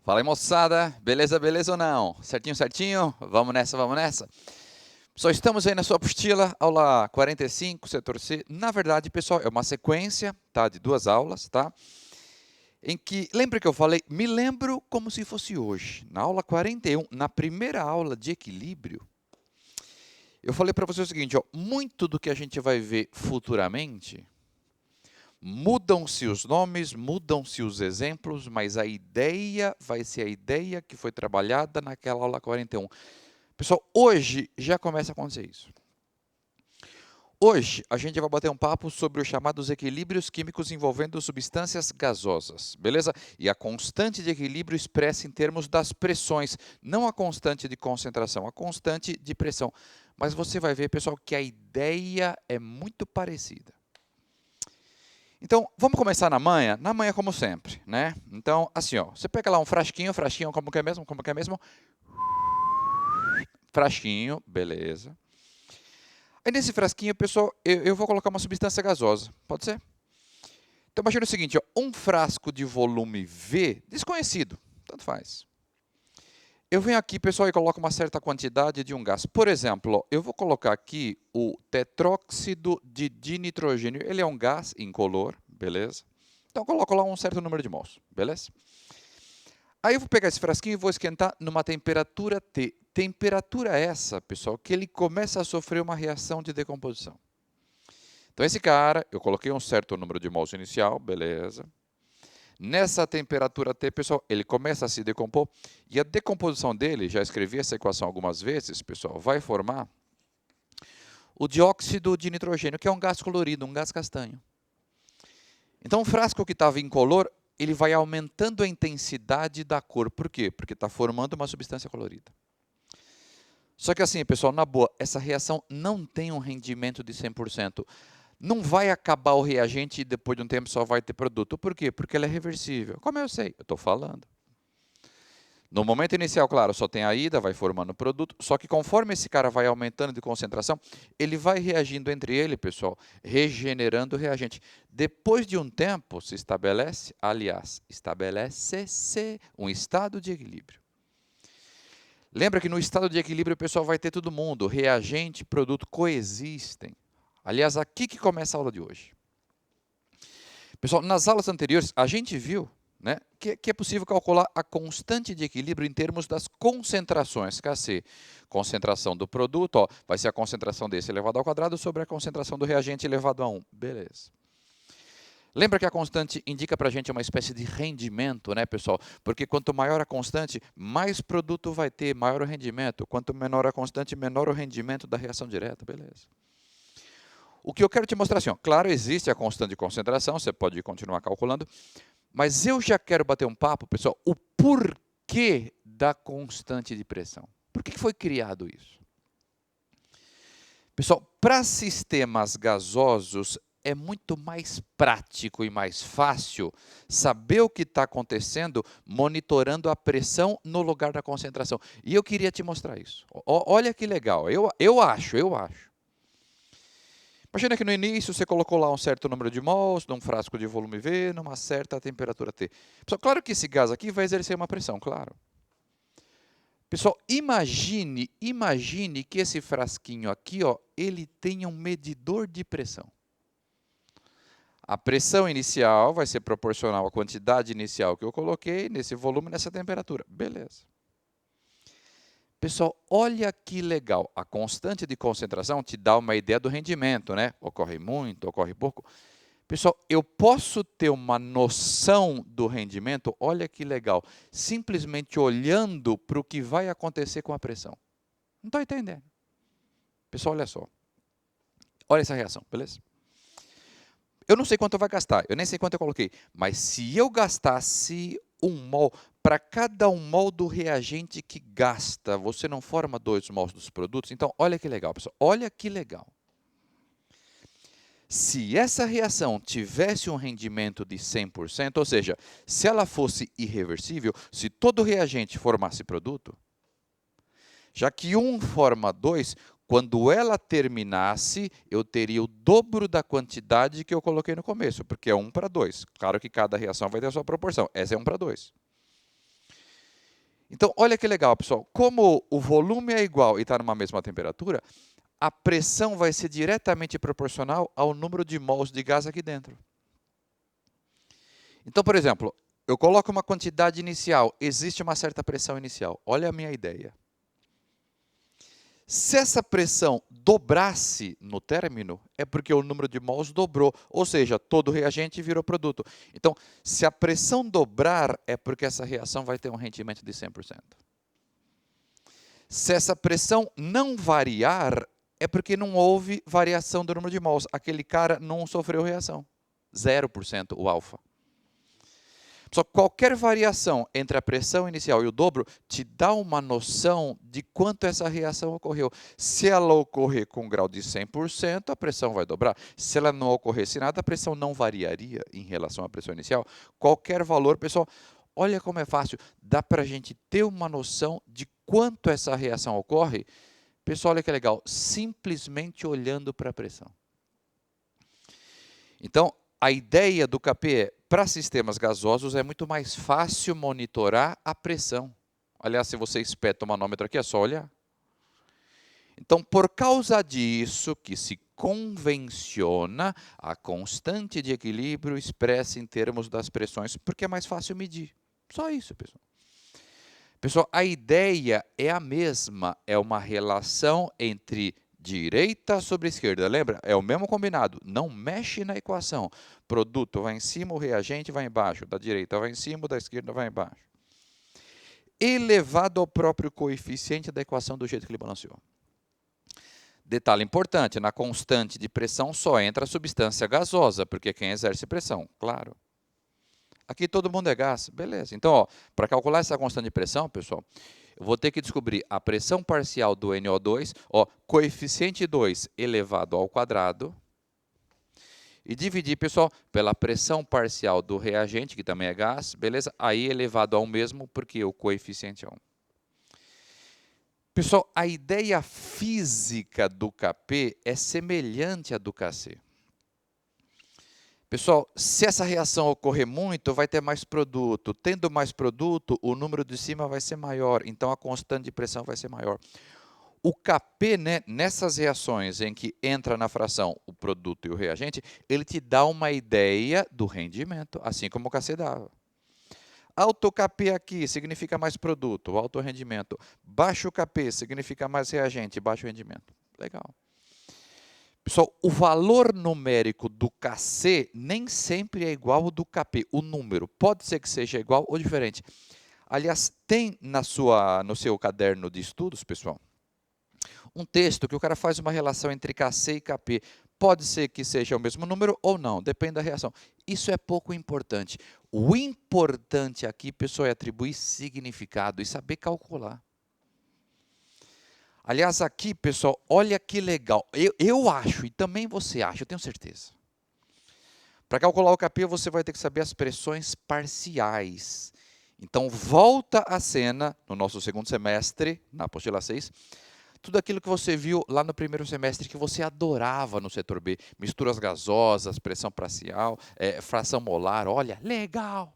Fala aí, moçada. Beleza, beleza ou não? Certinho, certinho? Vamos nessa, vamos nessa? Pessoal, estamos aí na sua apostila, aula 45, setor C. Na verdade, pessoal, é uma sequência, tá, de 2 aulas, tá? Em que, lembra que eu falei? Me lembro como se fosse hoje. Na aula 41, na primeira aula de equilíbrio, eu falei para você o seguinte, ó, muito do que a gente vai ver futuramente, mudam-se os nomes, mudam-se os exemplos, mas a ideia vai ser a ideia que foi trabalhada naquela aula 41. Pessoal, hoje já começa a acontecer isso. Hoje a gente vai bater um papo sobre os chamados equilíbrios químicos envolvendo substâncias gasosas, beleza? E a constante de equilíbrio expressa em termos das pressões, não a constante de concentração, a constante de pressão. Mas você vai ver, pessoal, que a ideia é muito parecida. Então, vamos começar na manha como sempre, né? Então, assim, ó, você pega lá um frasquinho, como que é mesmo? Como que é mesmo? Frasquinho, beleza. Aí nesse frasquinho, pessoal, eu vou colocar uma substância gasosa, pode ser? Então, imagina o seguinte, ó, um frasco de volume V, desconhecido, tanto faz. Eu venho aqui, pessoal, e coloco uma certa quantidade de um gás. Por exemplo, ó, eu vou colocar aqui o tetróxido de dinitrogênio. Ele é um gás incolor, beleza? Então, eu coloco lá um certo número de mols, beleza? Aí eu vou pegar esse frasquinho e vou esquentar numa temperatura T. Temperatura essa, pessoal, que ele começa a sofrer uma reação de decomposição. Então, esse cara, eu coloquei um certo número de mols inicial, beleza. Nessa temperatura T, pessoal, ele começa a se decompor. E a decomposição dele, já escrevi essa equação algumas vezes, pessoal, vai formar o dióxido de nitrogênio, que é um gás colorido, um gás castanho. Então, o frasco que estava incolor, ele vai aumentando a intensidade da cor. Por quê? Porque está formando uma substância colorida. Só que assim, pessoal, na boa, essa reação não tem um rendimento de 100%. Não vai acabar o reagente e depois de um tempo só vai ter produto. Por quê? Porque ela é reversível. Como eu sei? Eu estou falando. No momento inicial, claro, só tem a ida, vai formando o produto, só que conforme esse cara vai aumentando de concentração, ele vai reagindo entre ele, pessoal, regenerando o reagente. Depois de um tempo, se estabelece, aliás, estabelece-se um estado de equilíbrio. Lembra que no estado de equilíbrio o pessoal vai ter todo mundo, reagente e produto coexistem. Aliás, aqui que começa a aula de hoje. Pessoal, nas aulas anteriores, a gente viu, né, que é possível calcular a constante de equilíbrio em termos das concentrações, KC. Concentração do produto, ó, vai ser a concentração desse elevado ao quadrado sobre a concentração do reagente elevado a 1. Beleza. Lembra que a constante indica para a gente uma espécie de rendimento, né, pessoal? Porque quanto maior a constante, mais produto vai ter, maior o rendimento. Quanto menor a constante, menor o rendimento da reação direta. Beleza. O que eu quero te mostrar assim, ó, claro, existe a constante de concentração, você pode continuar calculando, mas eu já quero bater um papo, pessoal, o porquê da constante de pressão. Por que foi criado isso? Pessoal, para sistemas gasosos é muito mais prático e mais fácil saber o que está acontecendo monitorando a pressão no lugar da concentração. E eu queria te mostrar isso. Olha que legal, eu acho. Imagina que no início você colocou lá um certo número de mols, num frasco de volume V, numa certa temperatura T. Pessoal, claro que esse gás aqui vai exercer uma pressão, claro. Pessoal, imagine que esse frasquinho aqui, ó, ele tenha um medidor de pressão. A pressão inicial vai ser proporcional à quantidade inicial que eu coloquei nesse volume, nessa temperatura. Beleza. Pessoal, olha que legal. A constante de concentração te dá uma ideia do rendimento, né? Ocorre muito, ocorre pouco. Pessoal, eu posso ter uma noção do rendimento, olha que legal, simplesmente olhando para o que vai acontecer com a pressão. Não estou entendendo. Pessoal, olha só. Olha essa reação, beleza? Eu não sei quanto vai gastar, eu nem sei quanto eu coloquei, mas se eu gastasse 1 mol, para cada 1 mol do reagente que gasta, você não forma 2 mols dos produtos? Então, olha que legal, pessoal, olha que legal. Se essa reação tivesse um rendimento de 100%, ou seja, se ela fosse irreversível, se todo reagente formasse produto, já que 1 forma 2, quando ela terminasse, eu teria o dobro da quantidade que eu coloquei no começo, porque é 1 para 2. Claro que cada reação vai ter a sua proporção, essa é 1 para 2. Então, olha que legal, pessoal. Como o volume é igual e está numa mesma temperatura, a pressão vai ser diretamente proporcional ao número de mols de gás aqui dentro. Então, por exemplo, eu coloco uma quantidade inicial, existe uma certa pressão inicial. Olha a minha ideia. Se essa pressão dobrasse no término, é porque o número de mols dobrou, ou seja, todo reagente virou produto. Então, se a pressão dobrar, é porque essa reação vai ter um rendimento de 100%. Se essa pressão não variar, é porque não houve variação do número de mols. Aquele cara não sofreu reação. 0% o alfa. Só qualquer variação entre a pressão inicial e o dobro te dá uma noção de quanto essa reação ocorreu. Se ela ocorrer com um grau de 100%, a pressão vai dobrar. Se ela não ocorresse nada, a pressão não variaria em relação à pressão inicial. Qualquer valor, pessoal, olha como é fácil. Dá para a gente ter uma noção de quanto essa reação ocorre. Pessoal, olha que legal. Simplesmente olhando para a pressão. Então, a ideia do KP é, para sistemas gasosos, é muito mais fácil monitorar a pressão. Aliás, se você espeta o manômetro aqui, é só olhar. Então, por causa disso, que se convenciona a constante de equilíbrio expressa em termos das pressões, porque é mais fácil medir. Só isso, pessoal. Pessoal, a ideia é a mesma, é uma relação entre direita sobre esquerda. Lembra? É o mesmo combinado. Não mexe na equação. Produto vai em cima, o reagente vai embaixo. Da direita vai em cima, da esquerda vai embaixo. Elevado ao próprio coeficiente da equação do jeito que ele balanceou. Detalhe importante, na constante de pressão só entra a substância gasosa, porque quem exerce pressão, claro. Aqui todo mundo é gás, beleza. Então, para calcular essa constante de pressão, pessoal, eu vou ter que descobrir a pressão parcial do NO2, coeficiente 2 elevado ao quadrado, e dividir, pessoal, pela pressão parcial do reagente, que também é gás, beleza? Aí elevado ao mesmo, porque o coeficiente é 1. Pessoal, a ideia física do Kp é semelhante à do Kc. Pessoal, se essa reação ocorrer muito, vai ter mais produto. Tendo mais produto, o número de cima vai ser maior, então a constante de pressão vai ser maior. O Kp, né, nessas reações em que entra na fração o produto e o reagente, ele te dá uma ideia do rendimento, assim como o Kc dava. Alto Kp aqui significa mais produto, alto rendimento. Baixo Kp significa mais reagente, baixo rendimento. Legal. Pessoal, o valor numérico do Kc nem sempre é igual ao do Kp. O número pode ser que seja igual ou diferente. Aliás, tem no seu caderno de estudos, pessoal, um texto que o cara faz uma relação entre Kc e Kp. Pode ser que seja o mesmo número ou não, depende da reação. Isso é pouco importante. O importante aqui, pessoal, é atribuir significado e saber calcular. Aliás, aqui, pessoal, olha que legal. Eu acho, e também você acha, eu tenho certeza. Para calcular o Kp, você vai ter que saber as pressões parciais. Então, volta a cena, no nosso segundo semestre, na apostila 6, tudo aquilo que você viu lá no primeiro semestre, que você adorava no setor B. Misturas gasosas, pressão parcial, fração molar, olha, legal!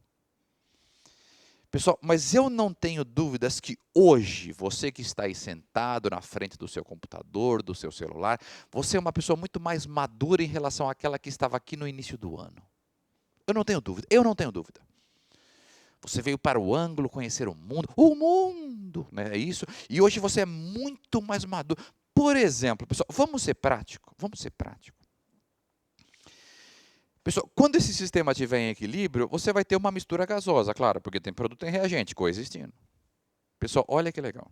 Pessoal, mas eu não tenho dúvidas que hoje, você que está aí sentado na frente do seu computador, do seu celular, você é uma pessoa muito mais madura em relação àquela que estava aqui no início do ano. Eu não tenho dúvida, eu não tenho dúvida. Você veio para o ângulo conhecer o mundo, né? É isso. E hoje você é muito mais maduro. Por exemplo, pessoal, vamos ser prático, vamos ser prático. Pessoal, quando esse sistema estiver em equilíbrio, você vai ter uma mistura gasosa, claro, porque tem produto e reagente coexistindo. Pessoal, olha que legal.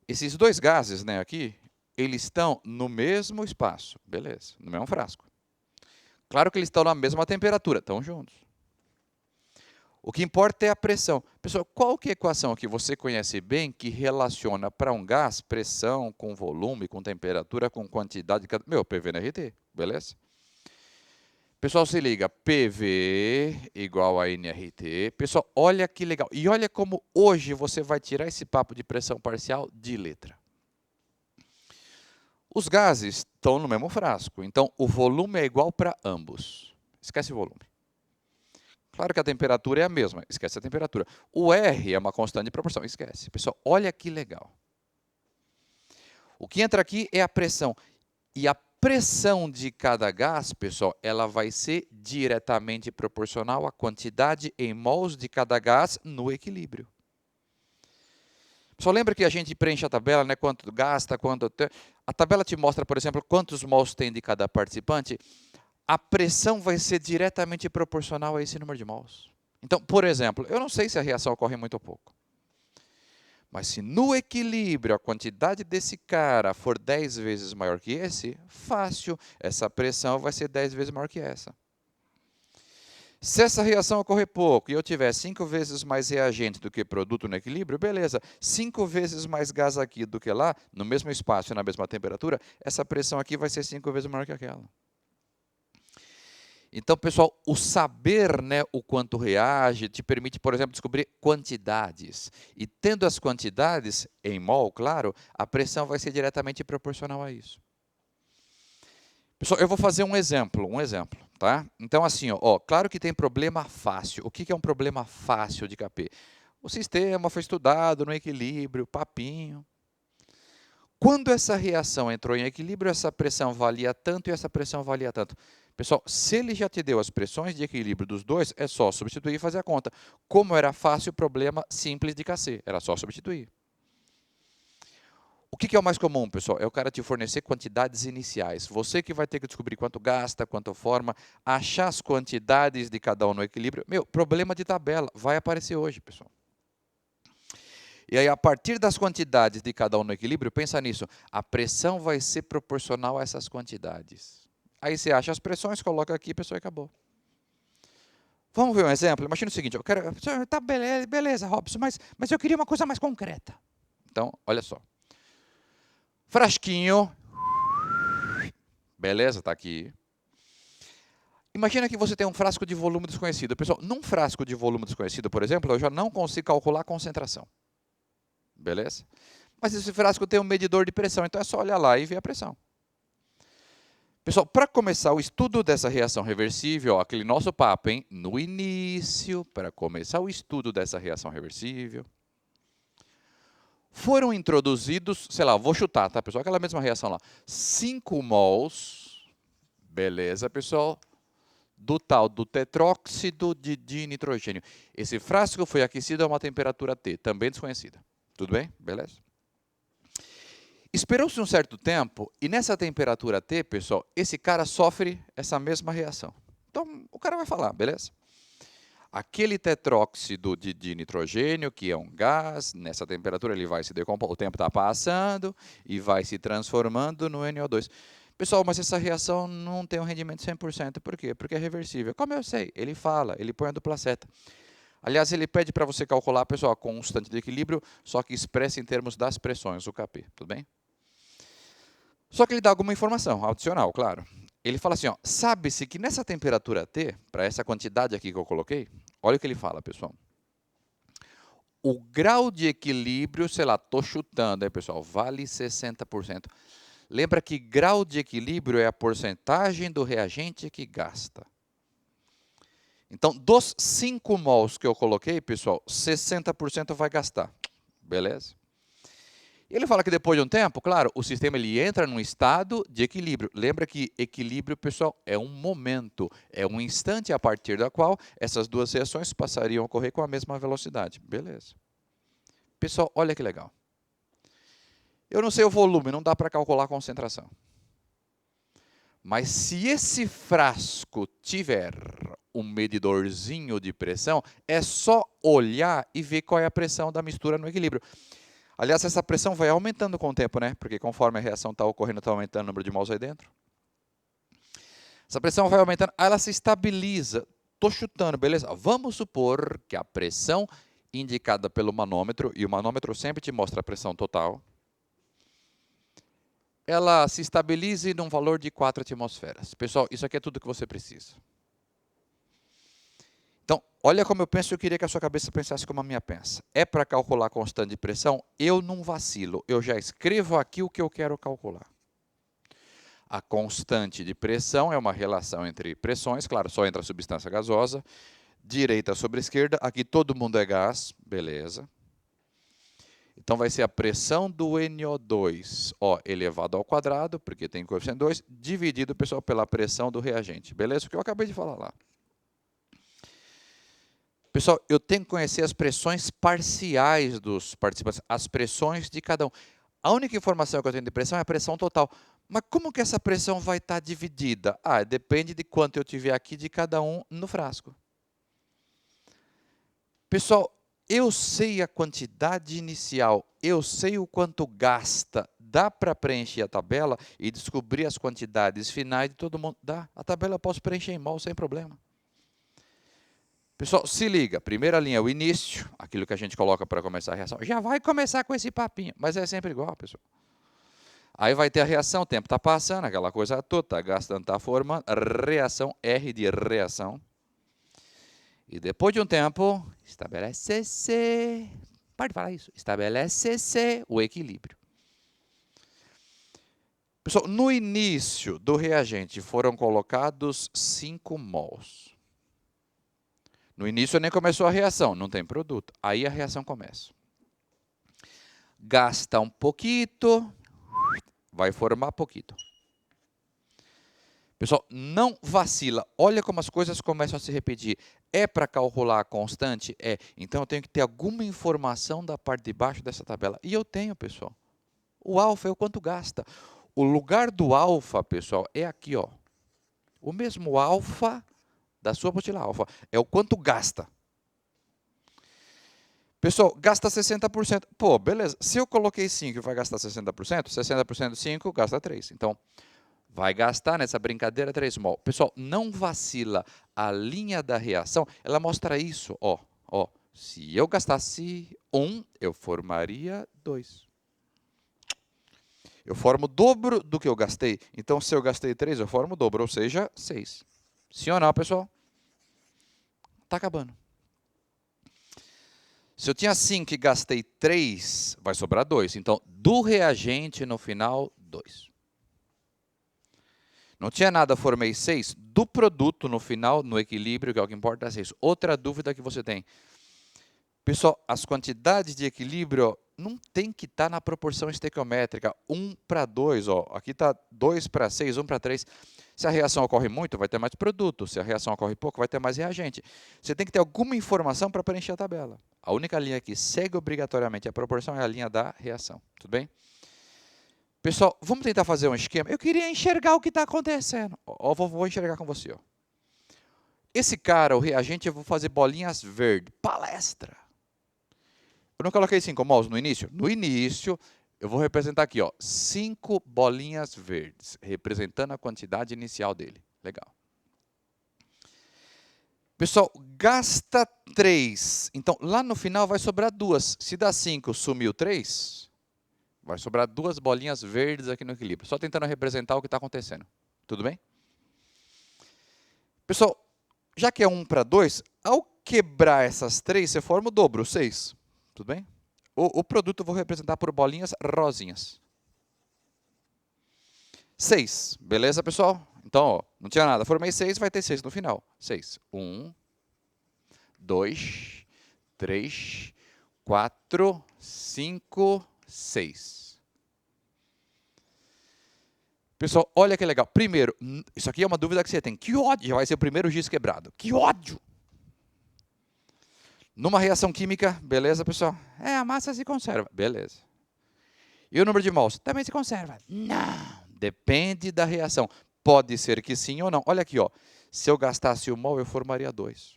Esses dois gases, né, aqui, eles estão no mesmo espaço, beleza, no mesmo frasco. Claro que eles estão na mesma temperatura, estão juntos. O que importa é a pressão. Pessoal, qual que é a equação que você conhece bem que relaciona para um gás pressão com volume, com temperatura, com quantidade? Meu, PV na RT, beleza? Pessoal, se liga, PV igual a nRT. Pessoal, olha que legal. E olha como hoje você vai tirar esse papo de pressão parcial de letra. Os gases estão no mesmo frasco, então o volume é igual para ambos. Esquece o volume. Claro que a temperatura é a mesma, esquece a temperatura. O R é uma constante de proporção, esquece. Pessoal, olha que legal. O que entra aqui é a pressão. E a pressão de cada gás, pessoal, ela vai ser diretamente proporcional à quantidade em mols de cada gás no equilíbrio. Só lembra que a gente preenche a tabela, né? Quanto gasta, quanto... A tabela te mostra, por exemplo, quantos mols tem de cada participante. A pressão vai ser diretamente proporcional a esse número de mols. Então, por exemplo, eu não sei se a reação ocorre muito ou pouco. Mas se no equilíbrio a quantidade desse cara for 10 vezes maior que esse, fácil, essa pressão vai ser 10 vezes maior que essa. Se essa reação ocorrer pouco e eu tiver 5 vezes mais reagente do que produto no equilíbrio, beleza. 5 vezes mais gás aqui do que lá, no mesmo espaço e na mesma temperatura, essa pressão aqui vai ser 5 vezes maior que aquela. Então, pessoal, o saber, né, o quanto reage te permite, por exemplo, descobrir quantidades. E tendo as quantidades em mol, claro, a pressão vai ser diretamente proporcional a isso. Pessoal, eu vou fazer um exemplo, tá? Então, assim, ó, claro que tem problema fácil. O que é um problema fácil de KP? O sistema foi estudado no equilíbrio, papinho. Quando essa reação entrou em equilíbrio, essa pressão valia tanto e essa pressão valia tanto. Pessoal, se ele já te deu as pressões de equilíbrio dos dois, é só substituir e fazer a conta. Como era fácil, problema simples de KC, era só substituir. O que é o mais comum, pessoal? É o cara te fornecer quantidades iniciais. Você que vai ter que descobrir quanto gasta, quanto forma, achar as quantidades de cada um no equilíbrio. Meu, problema de tabela, vai aparecer hoje, pessoal. E aí, a partir das quantidades de cada um no equilíbrio, pensa nisso, a pressão vai ser proporcional a essas quantidades. Aí você acha as pressões, coloca aqui, pessoal, e acabou. Vamos ver um exemplo? Imagina o seguinte, eu quero... Tá, beleza, Robson, mas eu queria uma coisa mais concreta. Então, olha só. Frasquinho. Beleza, está aqui. Imagina que você tem um frasco de volume desconhecido. Pessoal, num frasco de volume desconhecido, por exemplo, eu já não consigo calcular a concentração. Beleza? Mas esse frasco tem um medidor de pressão, então é só olhar lá e ver a pressão. Pessoal, para começar o estudo dessa reação reversível, ó, aquele nosso papo, hein? No início, para começar o estudo dessa reação reversível, foram introduzidos, sei lá, vou chutar, tá, pessoal? Aquela mesma reação lá. 5 mols, beleza, pessoal, do tal do tetróxido de dinitrogênio. Esse frasco foi aquecido a uma temperatura T, também desconhecida. Tudo bem? Beleza? Esperou-se um certo tempo, e nessa temperatura T, pessoal, esse cara sofre essa mesma reação. Então, o cara vai falar, beleza? Aquele tetróxido de dinitrogênio, que é um gás, nessa temperatura ele vai se decompor, o tempo está passando e vai se transformando no NO2. Pessoal, mas essa reação não tem um rendimento 100%. Por quê? Porque é reversível. Como eu sei? Ele fala, ele põe a dupla seta. Aliás, ele pede para você calcular, pessoal, a constante de equilíbrio, só que expressa em termos das pressões, o Kp, tudo bem? Só que ele dá alguma informação adicional, claro. Ele fala assim, ó, sabe-se que nessa temperatura T, para essa quantidade aqui que eu coloquei, olha o que ele fala, pessoal. O grau de equilíbrio, sei lá, estou chutando, aí, pessoal, vale 60%. Lembra que grau de equilíbrio é a porcentagem do reagente que gasta. Então, dos 5 mols que eu coloquei, pessoal, 60% vai gastar. Beleza? Ele fala que depois de um tempo, claro, o sistema ele entra num estado de equilíbrio. Lembra que equilíbrio, pessoal, é um momento, é um instante a partir da qual essas duas reações passariam a ocorrer com a mesma velocidade. Beleza. Pessoal, olha que legal. Eu não sei o volume, não dá para calcular a concentração. Mas se esse frasco tiver um medidorzinho de pressão, é só olhar e ver qual é a pressão da mistura no equilíbrio. Aliás, essa pressão vai aumentando com o tempo, né? Porque conforme a reação está ocorrendo, está aumentando o número de mols aí dentro. Essa pressão vai aumentando, ela se estabiliza. Estou chutando, beleza? Vamos supor que a pressão indicada pelo manômetro, e o manômetro sempre te mostra a pressão total, ela se estabilize num valor de 4 atmosferas. Pessoal, isso aqui é tudo que você precisa. Então, olha como eu penso, eu queria que a sua cabeça pensasse como a minha pensa. É para calcular a constante de pressão? Eu não vacilo, eu já escrevo aqui o que eu quero calcular. A constante de pressão é uma relação entre pressões, claro, só entre a substância gasosa, Direita sobre esquerda, aqui todo mundo é gás, beleza. Então vai ser a pressão do NO2, ó, elevado ao quadrado, porque tem coeficiente 2, dividido, pessoal, pela pressão do reagente. Beleza? O que eu acabei de falar lá. Pessoal, eu tenho que conhecer as pressões parciais dos participantes, as pressões de cada um. A única informação que eu tenho de pressão é a pressão total. Mas como que essa pressão vai estar dividida? Ah, depende de quanto eu tiver aqui de cada um no frasco. Pessoal, eu sei a quantidade inicial, eu sei o quanto gasta. Dá para preencher a tabela e descobrir as quantidades finais de todo mundo? Dá. A tabela eu posso preencher em mol sem problema. Pessoal, se liga. Primeira linha é o início, aquilo que a gente coloca para começar a reação. Já vai começar com esse papinho, mas é sempre igual, pessoal. Aí vai ter a reação, o tempo está passando, aquela coisa toda, está gastando, está formando. Reação, R de reação. E depois de um tempo, estabelece-se, pode falar isso, estabelece-se o equilíbrio. Pessoal, no início do reagente foram colocados 5 mols. No início nem começou a reação, não tem produto. Aí a reação começa. Gasta um pouquinho, vai formar pouquinho. Pessoal, não vacila. Olha como as coisas começam a se repetir. É para calcular a constante? É. Então, eu tenho que ter alguma informação da parte de baixo dessa tabela. E eu tenho, pessoal. O alfa é o quanto gasta. O lugar do alfa, pessoal, é aqui, ó. O mesmo alfa da sua apostila alfa. É o quanto gasta. Pessoal, gasta 60%. Pô, beleza. Se eu coloquei 5 e vai gastar 60%, 60% de 5 gasta 3. Então, vai gastar nessa brincadeira 3 mol. Pessoal, não vacila. A linha da reação, ela mostra isso. Ó. Se eu gastasse 1, eu formaria 2. Eu formo o dobro do que eu gastei. Então, se eu gastei 3, eu formo o dobro, ou seja, 6. Sim ou não, pessoal? Está acabando. Se eu tinha 5 e gastei 3, vai sobrar 2. Então, do reagente, no final, 2. Não tinha nada, formei 6. Do produto, no final, no equilíbrio, que é o que importa, é 6. Outra dúvida que você tem. Pessoal, as quantidades de equilíbrio não tem que estar na proporção estequiométrica. 1 para 2. Aqui está 2 para 6, 1 para 3. Se a reação ocorre muito, vai ter mais produto. Se a reação ocorre pouco, vai ter mais reagente. Você tem que ter alguma informação para preencher a tabela. A única linha que segue obrigatoriamente a proporção é a linha da reação. Tudo bem? Pessoal, vamos tentar fazer um esquema. Eu queria enxergar o que está acontecendo. Vou enxergar com você. Esse cara, o reagente, eu vou fazer bolinhas verdes. Palestra. Eu não coloquei 5 mols no início? No início, eu vou representar aqui, 5 bolinhas verdes, representando a quantidade inicial dele. Legal. Pessoal, gasta 3. Então, lá no final vai sobrar 2. Se dá 5, sumiu 3, vai sobrar 2 bolinhas verdes aqui no equilíbrio. Só tentando representar o que está acontecendo. Tudo bem? Pessoal, já que é 1 para 2, ao quebrar essas 3, você forma o dobro, 6. Tudo bem? O produto eu vou representar por bolinhas rosinhas. 6. Beleza, pessoal? Então, não tinha nada. Formei 6, vai ter 6 no final. 6. 1, 2, 3, 4, 5, 6. Pessoal, olha que legal. Primeiro, isso aqui é uma dúvida que você tem. Que ódio! Já vai ser o primeiro giz quebrado. Que ódio! Numa reação química, beleza, pessoal? A massa se conserva. Beleza. E o número de mols? Também se conserva. Não. Depende da reação. Pode ser que sim ou não. Olha aqui, se eu gastasse 1 mol, eu formaria 2.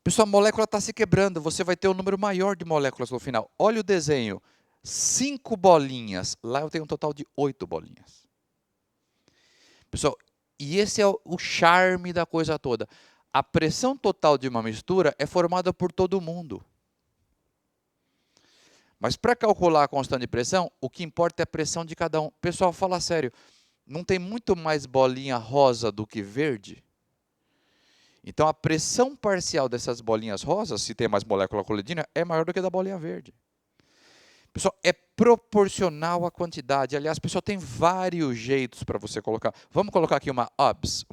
Pessoal, a molécula está se quebrando. Você vai ter um número maior de moléculas no final. Olha o desenho. 5 bolinhas. Lá eu tenho um total de 8 bolinhas. Pessoal, e esse é o charme da coisa toda. A pressão total de uma mistura é formada por todo mundo. Mas para calcular a constante de pressão, o que importa é a pressão de cada um. Pessoal, fala sério, não tem muito mais bolinha rosa do que verde? Então, a pressão parcial dessas bolinhas rosas, se tem mais molécula colidindo, é maior do que a da bolinha verde. Pessoal, é proporcional à quantidade. Aliás, pessoal, tem vários jeitos para você colocar. Vamos colocar aqui uma OBS.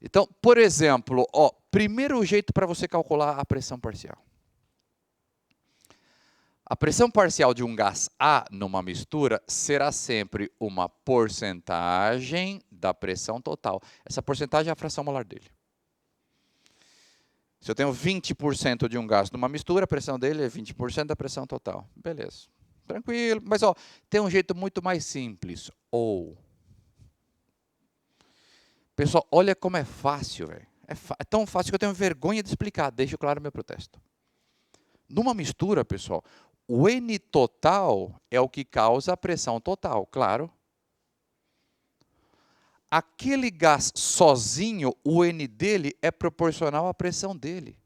Então, por exemplo, ó, primeiro jeito para você calcular a pressão parcial. A pressão parcial de um gás A numa mistura será sempre uma porcentagem da pressão total. Essa porcentagem é a fração molar dele. Se eu tenho 20% de um gás numa mistura, a pressão dele é 20% da pressão total. Beleza. Tranquilo. Mas ó, tem um jeito muito mais simples. Pessoal, olha como é fácil, velho. É tão fácil que eu tenho vergonha de explicar. Deixo claro meu protesto. Numa mistura, pessoal, o N total é o que causa a pressão total, claro. Aquele gás sozinho, o N dele é proporcional à pressão dele.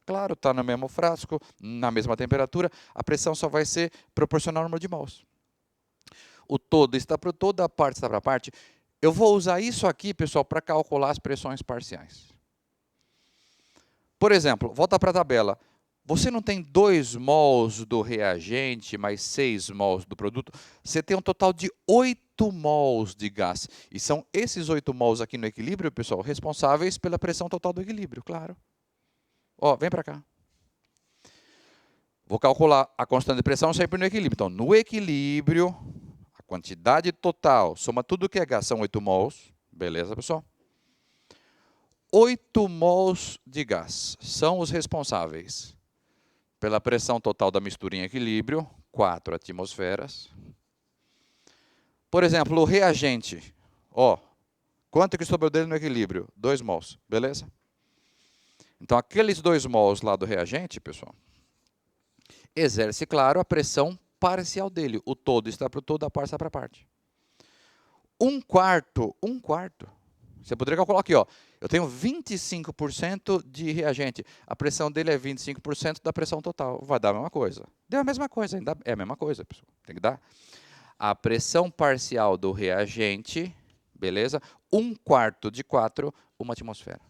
Claro, está no mesmo frasco, na mesma temperatura, a pressão só vai ser proporcional ao número de mols. O todo está para o todo, a parte está para a parte. Eu vou usar isso aqui, pessoal, para calcular as pressões parciais. Por exemplo, volta para a tabela. Você não tem 2 mols do reagente mais 6 mols do produto? Você tem um total de 8 mols de gás. E são esses 8 mols aqui no equilíbrio, pessoal, responsáveis pela pressão total do equilíbrio, claro. Ó, vem para cá. Vou calcular a constante de pressão sempre no equilíbrio. Então, no equilíbrio, a quantidade total, soma tudo que é gás, são 8 mols. Beleza, pessoal? 8 mols de gás são os responsáveis pela pressão total da mistura em equilíbrio, 4 atmosferas. Por exemplo, o reagente, ó, quanto que sobrou dele no equilíbrio? 2 mols, beleza? Então, aqueles 2 mols lá do reagente, pessoal, exerce, claro, a pressão parcial dele. O todo está para o todo, a parte está para a parte. Um quarto. Você poderia calcular aqui, ó. Eu tenho 25% de reagente. A pressão dele é 25% da pressão total. Vai dar a mesma coisa. Deu a mesma coisa, ainda é a mesma coisa, pessoal. Tem que dar. A pressão parcial do reagente, beleza? 1/4 de 4, 1 atmosfera.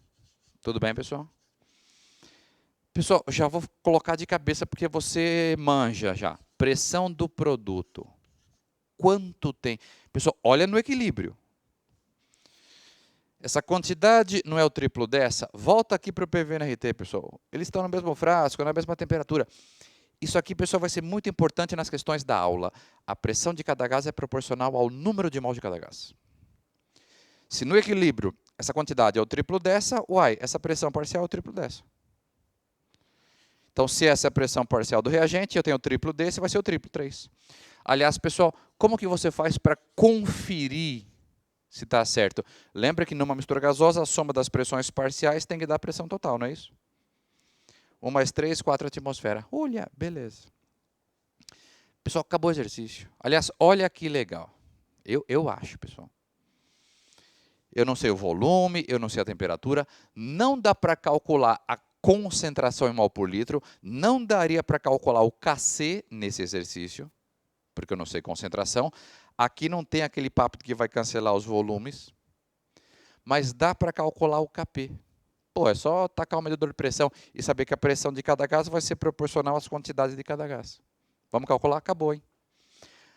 Tudo bem, pessoal? Pessoal, já vou colocar de cabeça porque você manja já. Pressão do produto. Quanto tem? Pessoal, olha no equilíbrio. Essa quantidade não é o triplo dessa? Volta aqui para o PVNRT, pessoal. Eles estão no mesmo frasco, na mesma temperatura. Isso aqui, pessoal, vai ser muito importante nas questões da aula. A pressão de cada gás é proporcional ao número de mols de cada gás. Se no equilíbrio essa quantidade é o triplo dessa, essa pressão parcial é o triplo dessa. Então, se essa é a pressão parcial do reagente, eu tenho o triplo desse, vai ser o triplo, 3. Aliás, pessoal, como que você faz para conferir se está certo? Lembra que numa mistura gasosa, a soma das pressões parciais tem que dar a pressão total, não é isso? 1 mais 3, 4 atmosfera. Olha, beleza. Pessoal, acabou o exercício. Aliás, olha que legal. Eu acho, pessoal. Eu não sei o volume, eu não sei a temperatura. Não dá para calcular a concentração em mol por litro. Não daria para calcular o Kc nesse exercício, porque eu não sei concentração. Aqui não tem aquele papo de que vai cancelar os volumes. Mas dá para calcular o Kp. Pô, é só tacar o medidor de pressão e saber que a pressão de cada gás vai ser proporcional às quantidades de cada gás. Vamos calcular? Acabou, hein?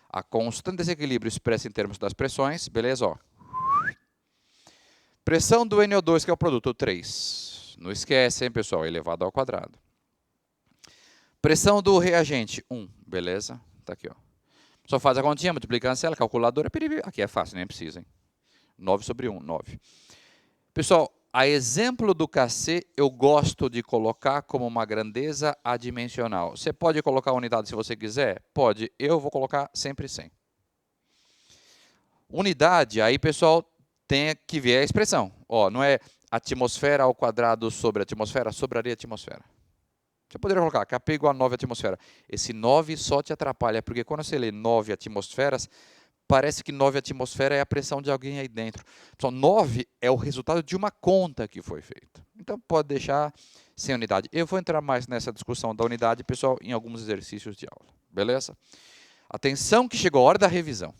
A constante de desequilíbrio expressa em termos das pressões, beleza? Ó. Pressão do NO2, que é o produto, 3. Não esquece, hein, pessoal? Elevado ao quadrado. Pressão do reagente, 1. Beleza? Tá aqui, ó. Só faz a continha, multiplica, cancela, calculadora. Aqui é fácil, nem precisa, hein? 9 sobre 1, 9. Pessoal, a exemplo do Kc, eu gosto de colocar como uma grandeza adimensional. Você pode colocar a unidade se você quiser? Pode. Eu vou colocar sempre 100. Unidade, aí, pessoal, tem que ver a expressão. Ó, não é atmosfera ao quadrado sobre atmosfera, sobraria atmosfera. Você poderia colocar Kp igual a 9 atmosfera. Esse 9 só te atrapalha, porque quando você lê 9 atmosferas, parece que 9 atmosfera é a pressão de alguém aí dentro. Então, 9 é o resultado de uma conta que foi feita. Então, pode deixar sem unidade. Eu vou entrar mais nessa discussão da unidade, pessoal, em alguns exercícios de aula. Beleza? Atenção que chegou a hora da revisão.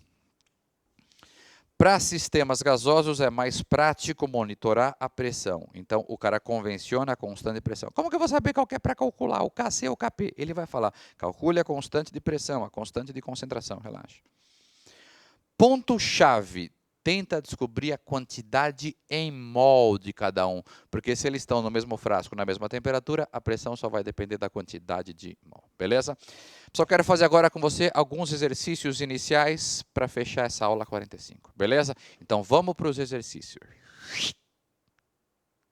Para sistemas gasosos é mais prático monitorar a pressão. Então, o cara convenciona a constante de pressão. Como que eu vou saber qual que é para calcular? O Kc ou o Kp? Ele vai falar, calcule a constante de pressão, a constante de concentração, relaxa. Ponto-chave, tenta descobrir a quantidade em mol de cada um, porque se eles estão no mesmo frasco, na mesma temperatura, a pressão só vai depender da quantidade de mol, beleza? Só quero fazer agora com você alguns exercícios iniciais para fechar essa aula 45, beleza? Então vamos para os exercícios.